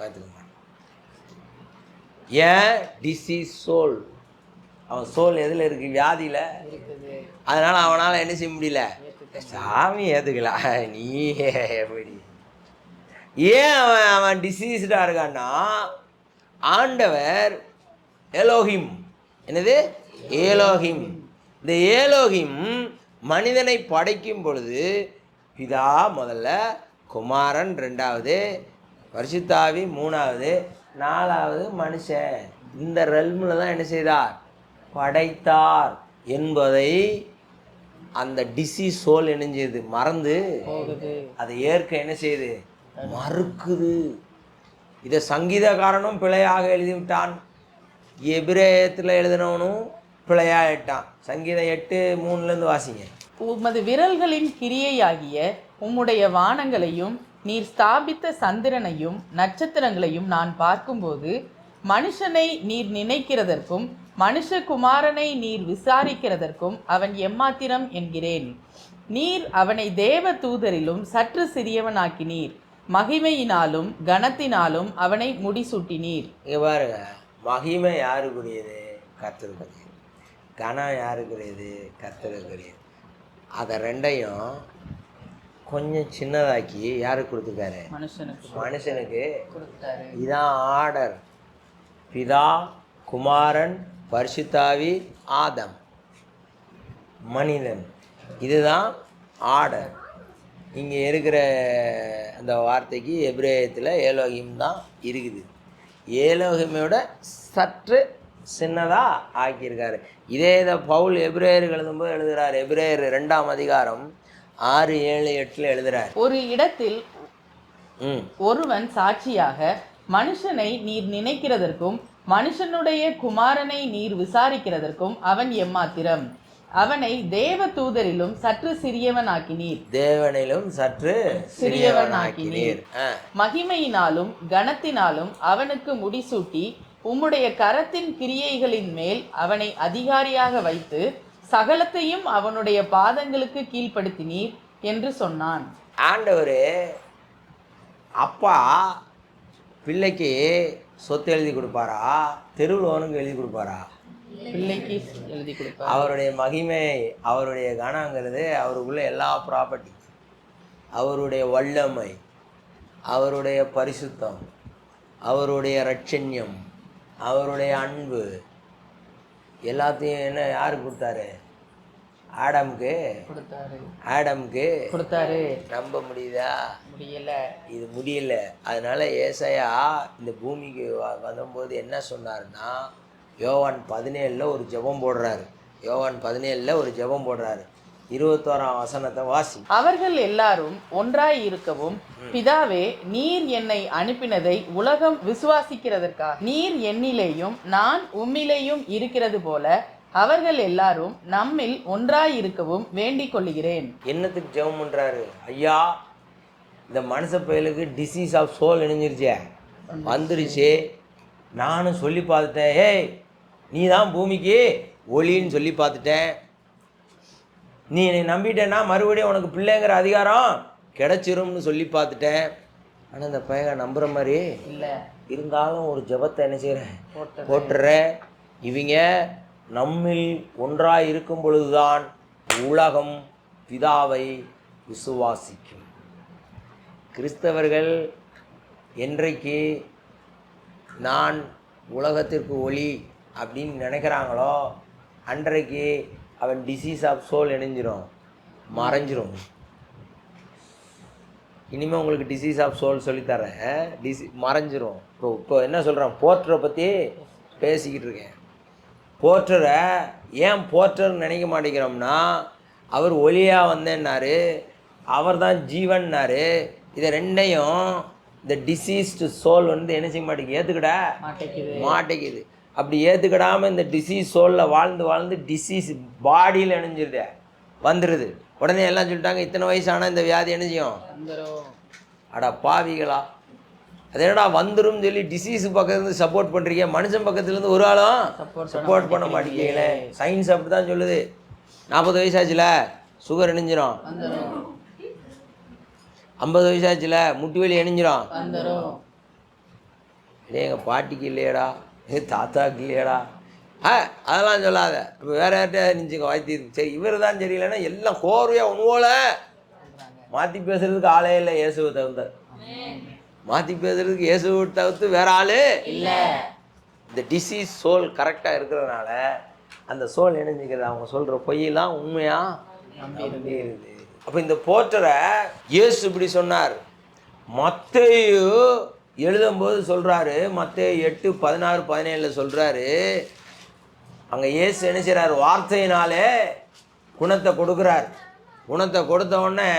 ஏற்றுக்குவான். ஏன்? Disease soul. அவன் சோல் எதில் இருக்கு? வியாதியில். அதனால் அவனால் என்ன செய்ய முடியல? சாமி ஏற்றுக்கலாம். நீ எப்படி? ஏன் அவன் டிசீஸ்டாக இருக்கான்னா, ஆண்டவர் ஏலோகிம். என்னது? ஏலோகிம். இந்த ஏலோகிம் மனிதனை படைக்கும் பொழுது பிதா முதல்ல, குமாரன் 2வது, பரிசுத்தாவி 3வது, 4வது மனுஷன். இந்த ரெல்மில் தான் என்ன செய்தார்? படைத்தார் என்பதை அந்த டிசீஸ் சோல் என்ன செய்யுது? மறந்து அதை ஏற்க என்ன செய்யுது? மறுக்குது. இதை சங்கீதக்காரனும் பிழையாக எழுதிவிட்டான், எபிரேயத்தில் எழுதினவனும் பிழையாயிட்டான். சங்கீதம் 8:3 வாசிங்க. உமது விரல்களின் கிரியையாகிய உம்முடைய வானங்களையும் நீர் ஸ்தாபித்த சந்திரனையும் நட்சத்திரங்களையும் நான் பார்க்கும்போது, மனுஷனை நீர் நினைக்கிறதற்கும் மனுஷகுமாரனை நீர் விசாரிக்கிறதற்கும் அவன் எம்மாத்திரம் என்கிறேன். நீர் அவனை தேவ தூதரிலும் சற்று சிறியவனாக்கினீர், மகிமையினாலும் கனத்தினாலும் அவனை முடிசூட்டினீர். இங்கே பாருங்க, மகிமை யாருக்குரியது? கர்த்தருக்குரியது. கனம் யாருக்குரியது? கர்த்தருக்குரியது. அதை ரெண்டையும் கொஞ்சம் சின்னதாக்கி யாருக்கு கொடுத்துருக்காரு? மனுஷனுக்கு கொடுத்தாரு. இதான் ஆர்டர். பிதா, குமாரன், பரிசுத்தாவி, ஆதம், மனிதன். இதுதான் ஆர்டர். இங்கே இருக்கிற அந்த வார்த்தைக்கு எபிரேயத்தில் ஏலோகிம் தான் இருக்குது. ஏலோகிமையோட சற்று சின்னதாக ஆக்கியிருக்காரு. இதே இதை பவுல் எபிரேயருக்கு எழுதும்போது எழுதுகிறார். எபிரேயர் 2ஆம் அதிகாரம் 6, 7, 8 எழுதுகிறார். ஒரு இடத்தில் ஒருவன் சாட்சியாக, மனுஷனை நீர் நினைக்கிறதற்கும் மனுஷனுடைய குமாரனை நீர் விசாரிக்கிறதற்கும் அவன் எம்மாத்திரம். அவனை தேவ தூதரிலும் சற்று சிறியவனாக்கினீர். தேவனிலும் சற்று சிறியவனாக்கினீர். மகிமையினாலும் கனத்தினாலும் அவனுக்கு முடிசூட்டி உம்முடைய கரத்தின் கிரியைகளின் மேல் அவனை அதிகாரியாக வைத்து சகலத்தையும் அவனுடைய பாதங்களுக்கு கீழ்ப்படுத்தினீர் என்று சொன்னான். ஆண்டவர் அப்பா பிள்ளைக்கு சொத்து எழுதி கொடுப்பாரா, தெருவுலவனுக்கு எழுதி கொடுப்பாரா? பிள்ளைக்கு எழுதி கொடுப்பார். அவருடைய மகிமை, அவருடைய கனங்கிறது அவருக்குள்ள எல்லா ப்ராப்பர்ட்டி, அவருடைய வல்லமை, அவருடைய பரிசுத்தம், அவருடைய இரட்சண்யம், அவருடைய அன்பு எல்லாத்தையும் என்ன யாருக்கு கொடுத்தாரு? ஆடம்க்கு கொடுத்தாரு. நம்ப முடியுதா? முடியல. இது முடியல. அதனால ஏசாயா இந்த பூமிக்கு வந்தபோது என்ன சொன்னாருன்னா, யோவான் 17 ஒரு ஜெபம் போடுறாரு. யோவான் 17 ஒரு ஜெபம் போடுறாரு. 21ஆம் வசனத்தை வாசி. அவர்கள் எல்லாரும் ஒன்றாய் இருக்கவும், பிதாவே, நீர் என்னை அனுப்பினதை உலகம் விசுவாசிக்கிறதற்காக நீர் என்னிலேயும் நான் உம்மிலேயும் இருக்கிறது போல அவர்கள் எல்லாரும் நம்மில் ஒன்றாய் இருக்கவும் வேண்டிக் கொள்கிறேன். என்னத்துக்கு ஜெபம் பண்றாரு? ஐயா, இந்த மனுஷ பயலுக்கு டிசீஸ் ஆஃப் சோல் இணைஞ்சிருச்சே, வந்துருச்சு. நானும் சொல்லி பார்த்துட்டேன். ஏய், நீ தான் பூமிக்கு ஒளின்னு சொல்லி பார்த்துட்டேன். நீ என்னை நம்பிட்டேன்னா மறுபடியும் உனக்கு பிள்ளைங்கிற அதிகாரம் கிடைச்சிரும்னு சொல்லி பார்த்துட்டேன். ஆனால் இந்த பையன் நம்புகிற மாதிரி இல்லை. இருந்தாலும் ஒரு ஜெபத்தை என்ன செய்கிறேன்? போட்டுறேன். இவங்க நம்மில் ஒன்றாய் இருக்கும் பொழுதுதான் உலகம் பிதாவை விசுவாசிக்கும். கிறிஸ்தவர்கள் என்றைக்கு நான் உலகத்திற்கு ஒளி அப்படின்னு நினைக்கிறாங்களோ அன்றைக்கு அவன் டிசீஸ் ஆஃப் சோல் இணைஞ்சிரும், மறைஞ்சிரும். இனிமேல் உங்களுக்கு டிசீஸ் ஆஃப் சோல் சொல்லித்தரேன். மறைஞ்சிரும். இப்போ என்ன சொல்கிறேன்? போர்ட்டரை பற்றி பேசிக்கிட்டு இருக்கேன். போர்ட்டரை ஏன் போர்ட்டர்னு நினைக்க மாட்டேங்கிறோம்னா, அவர் ஒளியாக வந்தேன்னாரு, அவர் தான் ஜீவன்னாரு. இதை ரெண்டையும் இந்த டிசீஸ்டு சோல் வந்து என்ன செய்ய மாட்டேங்குது? ஏற்றுக்கிட மாட்டேங்குது. அப்படி ஏற்றுக்கிடாமல் இந்த டிசீஸ் சோலில் வாழ்ந்து வாழ்ந்து டிசீஸ் பாடியில் இணைஞ்சிருது, வந்துடுது. உடனே எல்லாம் சொல்லிட்டாங்க, இத்தனை வயசானால் இந்த வியாதி என்ன செய்யும்? அடா பாவிகளா, அது என்னடா வந்துடும் சொல்லி டிசீஸ் பக்கத்துலேருந்து சப்போர்ட் பண்ணுறீங்க, மனுஷன் பக்கத்துலேருந்து ஒரு ஆளும் சப்போர்ட் பண்ண மாட்டேங்கிறீங்களே. சயின்ஸ் அப்படி தான் சொல்லுது. 40 வயசாச்சுல சுகர் இணைஞ்சிரும், 50 வயசாச்சுல முட்டி வலி இணைஞ்சிரும். இதே எங்கள் பாட்டிக்கு இல்லையடா, தாத்தாக்கு இல்லையடா, அதெல்லாம் சொல்லாத. இப்போ வேற யார்கிட்ட நினச்சிங்க வாய்த்திருக்கு. சரி, இவர் தான் சரியில்லைன்னா எல்லாம் கோர்வையாக உணவோல மாற்றி பேசுறதுக்கு ஆளே இல்லை. இயேசுவை தவிர்த்த மாற்றி பேசுறதுக்கு இயேசுவை தவிர்த்து வேற ஆளு இல்லை. இந்த டிசீஸ் சோல் கரெக்டாக இருக்கிறதுனால அந்த சோல் இணைஞ்சிக்கிறது. அவங்க சொல்கிற பொய்யெல்லாம் உண்மையாக நம்பிடுது. அப்போ இந்த போர்ட்டரை இயேசு இப்படி சொன்னார். மத்தேயு எழுதும்போது சொல்கிறாரு, மத்தேயு 8:16-17 சொல்கிறாரு, அங்கே இயேசு என்ன செய்கிறார்? வார்த்தையினாலே குணத்தை கொடுக்குறார். குணத்தை கொடுத்த உடனே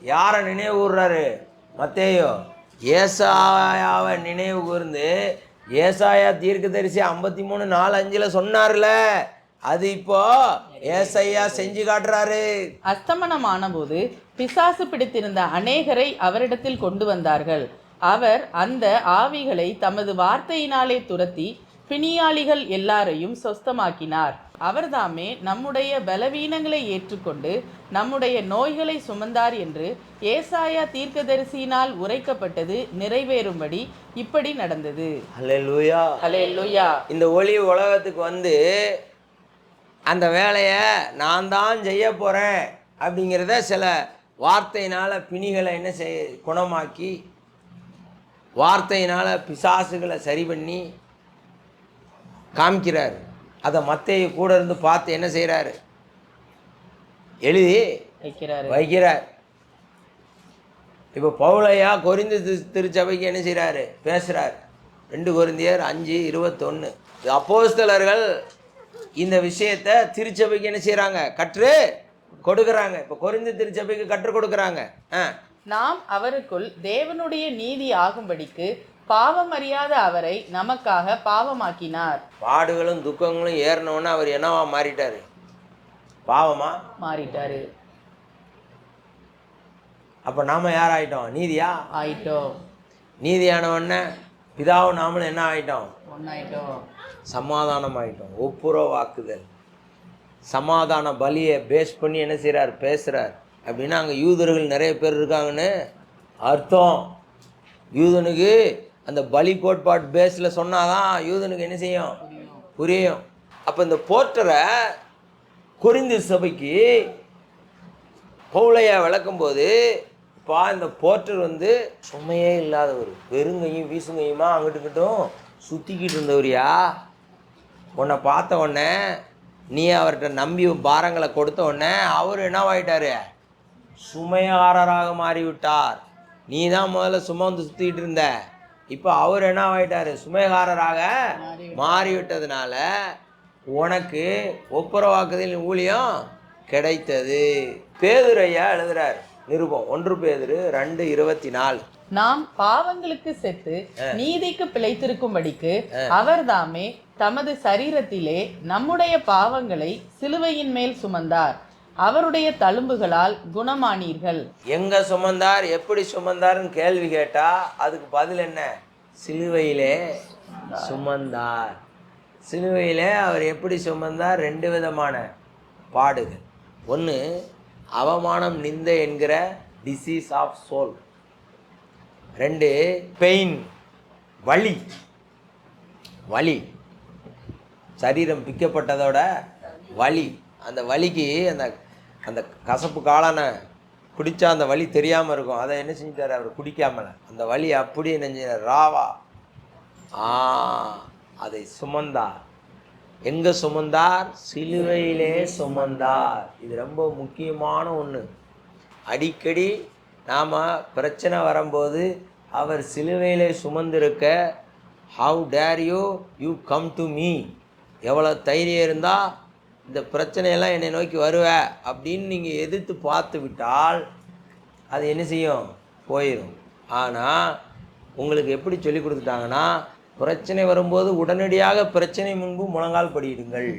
யாரை நினைவு கூர்றாரு? மத்தேயு ஏசாயாவை நினைவு கூர்ந்து, ஏசாயா தீர்க்கதரிசி 53:4-5 சொன்னார்ல, அது இப்போ ஏசாயா செஞ்சு காட்டுறாரு. அஸ்தமனமான போது பிசாசு பிடித்திருந்த அநேகரை அவரிடத்தில் கொண்டு வந்தார்கள். அவர் அந்த ஆவிகளை தமது வார்த்தையினாலே துரத்தி பிணியாளிகள் எல்லாரையும் சொஸ்தமாக்கினார். அவர்தாமே நம்முடைய பலவீனங்களை ஏற்றுக்கொண்டு நம்முடைய நோய்களை சுமந்தார் என்று ஏசாயா தீர்க்கதரிசியினால் உரைக்கப்பட்டது நிறைவேறும்படி இப்படி நடந்தது. அல்லேலூயா, அல்லேலூயா. இந்த ஒளி உலகத்துக்கு வந்து அந்த வேலையை நான் தான் செய்ய போகிறேன் அப்படிங்கிறத சில வார்த்தையினால் பிணிகளை என்ன குணமாக்கி, வார்த்தையினால் பிசாசுகளை சரி பண்ணி காமிக்கிறார். அதை மத்தேயு கூட இருந்து பார்த்து என்ன செய்கிறாரு? எழுதி வைக்கிறார். இப்போ பவுலையா கொரிந்து திருச்சபைக்கு என்ன செய்கிறாரு? பேசுகிறார். 2 கொரிந்தியர் 5:21. அப்போஸ்தலர்கள் இந்த விஷயத்தை திருச்சபைக்கு என்ன செய்கிறாங்க? கற்று கொடுக்குறாங்க. இப்போ கொரிந்து திருச்சபைக்கு கற்றுக் கொடுக்குறாங்க. நாம் அவருக்குள் தேவனுடைய நீதி ஆகும்படிக்கு பாவம் அறியாத அவரை நமக்காக பாவமாக்கினார். பாடுகளும் துக்கங்களும் ஏறினோன்னு அவர் என்னவா மாறிட்டார்? பாவமா மாறிட்டாரு. அப்போ நாம் யார் ஆயிட்டோம்? நீதியா ஆயிட்டோம். நீதியானவொன்னே பிதாவும் நாமளும் என்ன ஆயிட்டோம்? ஒன்னாயிட்டோம். சமாதானம் ஆயிட்டோம். ஒப்புரவாக்குதல். சமாதான பலியை பேஸ் பண்ணி என்ன செய்கிறார்? பேசுகிறார். அப்படின்னா அங்கே யூதர்கள் நிறைய பேர் இருக்காங்கன்னு அர்த்தம். யூதனுக்கு அந்த பலி கோட்பாடு பேஸில் சொன்னாதான் யூதனுக்கு என்ன செய்யும்? புரியும். அப்போ இந்த போர்ட்டரை கொரிந்து சபைக்கு பவுலையா விளக்கும்போது, இப்போ இந்த போர்ட்டர் வந்து சுமையே இல்லாதவர், வெறுங்கையும் வீசுங்கையுமா அங்கிட்டுக்கிட்டும் சுற்றிக்கிட்டு இருந்தவரியா. உன்னை பார்த்த உடனே நீ அவர்கிட்ட நம்பி பாரங்களை கொடுத்த உடனே அவர் என்னவாயிட்டார்? சுமையாரராக மாறிவிட்டார். நீ தான் முதல்ல சுமந்து சுற்றிக்கிட்டு இருந்த, இப்போ அவர் என்னவாயிட்டார்? சுமைகாரராக மாறிவிட்டதுனால உனக்கு ஒப்புரவாக்குதல் ஊழியம் கிடைத்தது. பேதுரு ஐயா எழுதுறார் நிருபம் 1 பேதுரு 2:24. நாம் பாவங்களுக்கு செத்து நீதிக்கு பிழைத்திருக்கும்படிக்கு அவர் தாமே தமது சரீரத்திலே நம்முடைய பாவங்களை சிலுவையின் மேல் சுமந்தார். அவருடைய தழும்புகளால் குணமானீர்கள். எங்க சுமந்தார்? எப்படி சுமந்தார்னு கேள்வி கேட்டா அதுக்கு பதில் என்ன? சிலுவையிலே சுமந்தார். சிலுவையிலே அவர் எப்படி சுமந்தார்? 2 விதமான பாடுகள். ஒன்று அவமானம், நிந்தை என்கிற டிசீஸ் ஆஃப் சோல். 2 பெயின், வலி. வலி, சரீரம் பிக்கப்பட்டதோட வலி. அந்த வலிக்கு அந்த அந்த கசப்பு காளான குடித்தா அந்த வலி தெரியாமல் இருக்கும். அதை என்ன செஞ்சிட்டார் அவர்? குடிக்காமல அந்த வலி அப்படியே நெஞ்சார் ராவா. அதை சுமந்தார். எங்கே சுமந்தார்? சிலுவையிலே சுமந்தார். இது ரொம்ப முக்கியமான ஒன்று. அடிக்கடி நாம் பிரச்சனை வரும்போது அவர் சிலுவையிலே சுமந்திருக்க, how dare you come to me, எவ்வளோ தைரியம் இருந்தால் இந்த பிரச்சனையெல்லாம் என்னை நோக்கி வருவ அப்படின்னு நீங்கள் எதிர்த்து பார்த்து விட்டால் அது என்ன செய்யும்? போயிடும். ஆனால் உங்களுக்கு எப்படி சொல்லி கொடுத்துட்டாங்கன்னா, பிரச்சனை வரும்போது உடனடியாக பிரச்சனை முன்பு முழங்கால் படியிடுங்கள்.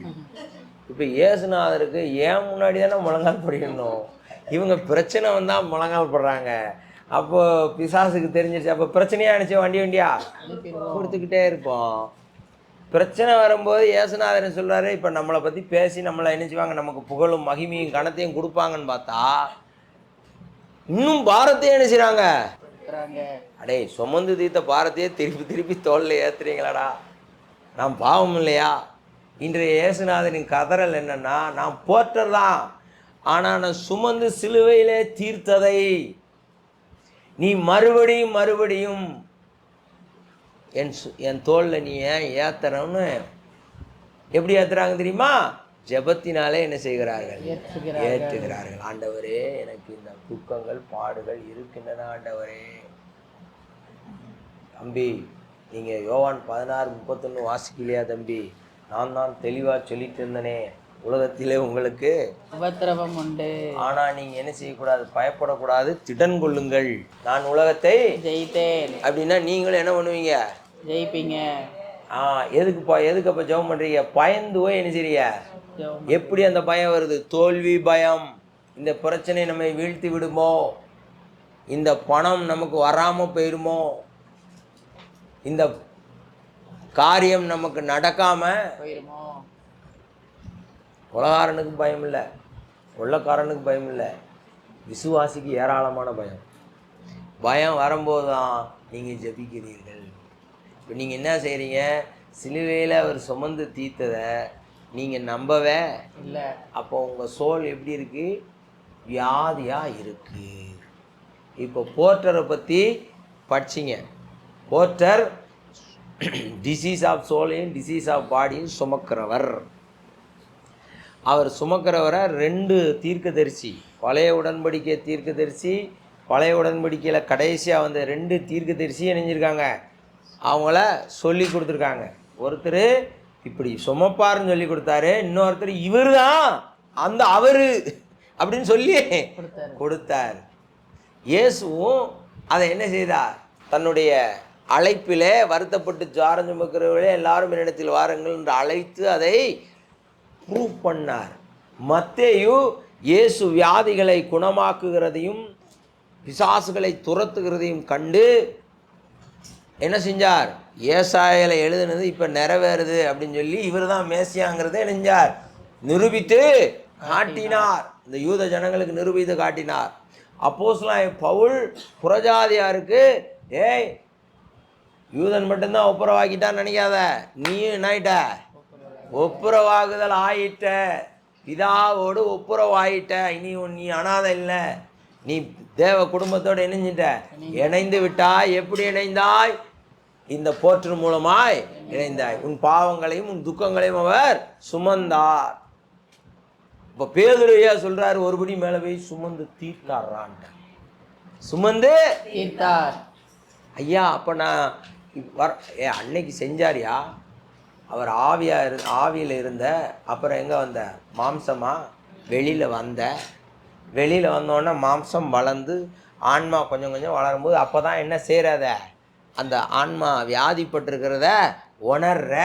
இப்போ இயேசுநாதருக்கு ஏன் முன்னாடி தானே முழங்கால் படிக்கணும்? இவங்க பிரச்சனை வந்தால் முழங்கால் படுறாங்க. அப்போது பிசாசுக்கு தெரிஞ்சிருச்சு. அப்போ பிரச்சனையாக நினச்சி வண்டியா கொடுத்துக்கிட்டே இருப்போம். பிரச்சனை வரும்போது இயேசுநாதர் சொல்கிறாரு, இப்போ நம்மளை பற்றி பேசி நம்மளை நினச்சிவாங்க, நமக்கு புகழும் மகிமையும் கணத்தையும் கொடுப்பாங்கன்னு பார்த்தா இன்னும் பாரத்தையும் நினைச்சிறாங்க. அடே, சுமந்து தீர்த்த பாரத்தையே திருப்பி திருப்பி தோளில் ஏற்றுறீங்களாடா, நான் பாவம் இல்லையா? இன்றைய இயேசுநாதரின் கதறல் என்னன்னா, நான் போர்ட்டர் தான், ஆனால் நான் சுமந்து சிலுவையிலே தீர்த்ததை நீ மறுபடியும் மறுபடியும் என் தோளில் நீ ஏன் ஏற்றுறன்னு. எப்படி ஏற்றுறாங்க தெரியுமா? ஜெபத்தினாலே என்ன செய்கிறார்கள்? ஏற்றுகிறார்கள். ஆண்டவரே, எனக்கு இந்த துக்கங்கள் பாடுகள் இருக்கின்றன ஆண்டவரே. தம்பி, நீங்கள் யோவான் 16:31 வாசிக்கலையா தம்பி? நான் தான் தெளிவாக சொல்லிட்டு இருந்தனே, உலகத்திலே உங்களுக்கு உபத்திரவம் உண்டு, ஆனால் நீங்கள் என்ன செய்யக்கூடாது? பயப்படக்கூடாது, திடன் கொள்ளுங்கள், நான் உலகத்தை ஜெயித்தேன். அப்படின்னா நீங்களும் என்ன பண்ணுவீங்க? ஜெயிப்பீங்க. எதுக்கு அப்போ ஜெபம் பண்ணுறீங்க? பயந்து போய் என்ன செய்றீங்க? எப்படி அந்த பயம் வருது? தோல்வி பயம். இந்த பிரச்சனை நம்மை வீழ்த்தி விடுமோ? இந்த பணம் நமக்கு வராமல் போயிடுமோ? இந்த காரியம் நமக்கு நடக்காம போயிடுமோ? கொலகாரனுக்கு பயம் இல்லை, கொள்ளக்காரனுக்கு பயம் இல்லை, விசுவாசிக்கு ஏராளமான பயம். பயம் வரும்போது தான் நீங்கள் ஜெபிக்கிறீர்கள். இப்போ நீங்கள் என்ன செய்கிறீங்க? சிலுவையில் அவர் சுமந்து தீர்த்ததை நீங்கள் நம்பவே இல்லை. அப்போ உங்கள் சோல் எப்படி இருக்குது? வியாதியாக இருக்குது. இப்போ போர்ட்டரை பற்றி படிச்சிங்க. போர்ட்டர் டிசீஸ் ஆஃப் சோலையும் டிசீஸ் ஆஃப் பாடியும் சுமக்கிறவர். அவர் சுமக்கிறவரை 2 தீர்க்கதரிசி, பழைய உடன்படிக்கை தீர்க்கதரிசி, பழைய உடன்படிக்கையில் கடைசியாக வந்த 2 தீர்க்கதரிசி இணைஞ்சிருக்காங்க. அவங்கள சொல்லி கொடுத்துருக்காங்க. ஒருத்தர் இப்படி சுமப்பாருன்னு சொல்லி கொடுத்தாரு, இன்னொருத்தர் இவர் தான் அந்த அவர் அப்படின்னு சொல்லி கொடுத்தார். இயேசுவும் அதை என்ன செய்தார்? தன்னுடைய அழைப்பிலே வருத்தப்பட்டு ஜாரம் சுமக்கிறவர்களே எல்லாரும் என்னிடத்தில் வாருங்கள் என்று அழைத்து அதை ப்ரூவ் பண்ணார். மத்தேயு இயேசு வியாதிகளை குணமாக்குகிறதையும் பிசாசுகளை துரத்துகிறதையும் கண்டு என்ன செஞ்சார்? ஏசாயால எழுதுனது இப்போ நிறைவேறுது அப்படின்னு சொல்லி இவர் தான் மேசியாங்கிறத என்ன செஞ்சார்? நிரூபித்து காட்டினார். இந்த யூத ஜனங்களுக்கு நிரூபித்து காட்டினார். அப்போஸ்தலனாகிய பவுல் புறஜாதியாருக்கு, ஏய் யூதன் மட்டும்தான் ஒப்புரவாக்கிட்டான்னு நினைக்காத, நீயும் என்ன ஆயிட்ட? ஒப்புரவாகுதல் ஆயிட்ட, பிதாவோடு ஒப்புரவாயிட்ட. இனி நீ அனாதை இல்லை, நீ தேவ குடும்பத்தோடு இணைஞ்சிட்ட, இணைந்து விட்டாய். எப்படி இணைந்தாய்? இந்த போற்று மூலமாய் இணைந்தாய். உன் பாவங்களையும் உன் துக்கங்களையும் அவர் சுமந்தார். இப்போ பேதுருவையா சொல்றாரு, ஒருபடி மேலே போய் சுமந்து தீர்த்தார்றான்ட்ட. சுமந்து தீர்த்தார். ஐயா அப்போ நான் அன்னைக்கு செஞ்சாரியா? அவர் ஆவியில் இருந்த, அப்புறம் எங்கே வந்த? மாம்சமா வெளியில் வந்த. வெளியில் வந்தோடனே மாம்சம் வளர்ந்து ஆன்மா கொஞ்சம் கொஞ்சம் வளரும்போது அப்போ தான் என்ன செய்கிறத? அந்த ஆன்மா வியாதிப்பட்டிருக்கிறத உணர்ற.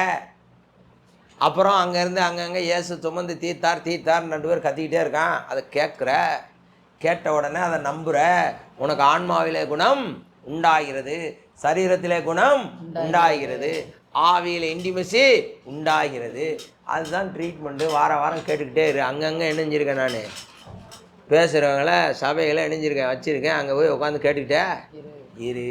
அப்புறம் அங்கேருந்து அங்கங்கே இயேசு சுமந்து தீர்த்தார் 2 பேர் கத்திக்கிட்டே இருக்கான். அதை கேட்ட உடனே அதை நம்புகிற. உனக்கு ஆன்மாவிலே குணம் உண்டாகிறது, சரீரத்திலே குணம் உண்டாகிறது, ஆவியில் இன்டிமசி உண்டாகிறது. அதுதான் ட்ரீட்மெண்ட்டு. வாரம் கேட்டுக்கிட்டே இரு. அங்கங்கே இணைஞ்சிருக்கேன், நான் பேசுகிறவங்கள சபைகளை இணைஞ்சிருக்கேன், வச்சுருக்கேன். அங்கே போய் உட்காந்து கேட்டுக்கிட்டே இரு.